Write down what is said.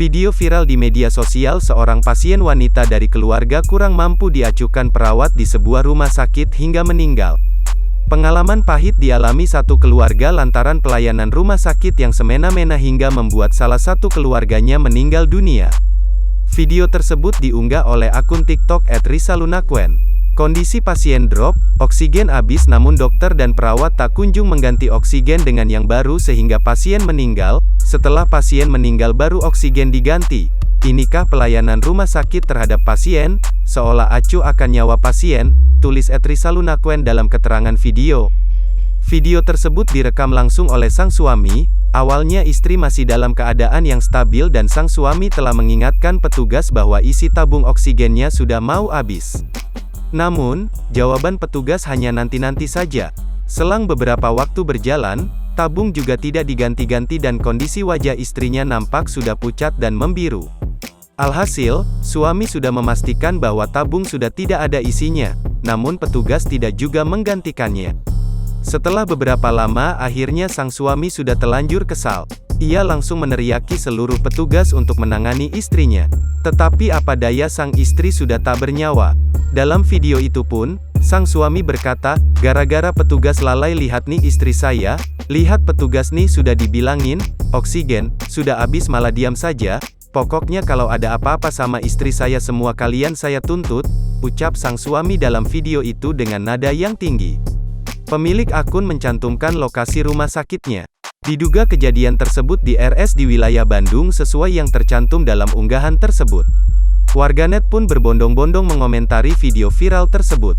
Video viral di media sosial seorang pasien wanita dari keluarga kurang mampu diacuhkan perawat di sebuah rumah sakit hingga meninggal. Pengalaman pahit dialami satu keluarga lantaran pelayanan rumah sakit yang semena-mena hingga membuat salah satu keluarganya meninggal dunia. Video tersebut diunggah oleh akun TikTok @risalunakwen. Kondisi pasien drop, oksigen habis namun dokter dan perawat tak kunjung mengganti oksigen dengan yang baru sehingga pasien meninggal. Setelah pasien meninggal baru oksigen diganti. Inikah pelayanan rumah sakit terhadap pasien, seolah acuh akan nyawa pasien, tulis @risalunakwen dalam keterangan video. Video tersebut direkam langsung oleh sang suami. Awalnya istri masih dalam keadaan yang stabil dan sang suami telah mengingatkan petugas bahwa isi tabung oksigennya sudah mau habis. Namun, jawaban petugas hanya nanti-nanti saja. Selang beberapa waktu berjalan, tabung juga tidak diganti-ganti dan kondisi wajah istrinya nampak sudah pucat dan membiru. Alhasil, suami sudah memastikan bahwa tabung sudah tidak ada isinya, namun petugas tidak juga menggantikannya. Setelah beberapa lama, akhirnya sang suami sudah telanjur kesal. Ia langsung meneriaki seluruh petugas untuk menangani istrinya. Tetapi apa daya sang istri sudah tak bernyawa. Dalam video itu pun, sang suami berkata, "Gara-gara petugas lalai lihat nih istri saya, lihat petugas nih sudah dibilangin, oksigen, sudah habis malah diam saja, pokoknya kalau ada apa-apa sama istri saya semua kalian saya tuntut," ucap sang suami dalam video itu dengan nada yang tinggi. Pemilik akun mencantumkan lokasi rumah sakitnya. Diduga kejadian tersebut di RS di wilayah Bandung sesuai yang tercantum dalam unggahan tersebut. Warganet pun berbondong-bondong mengomentari video viral tersebut.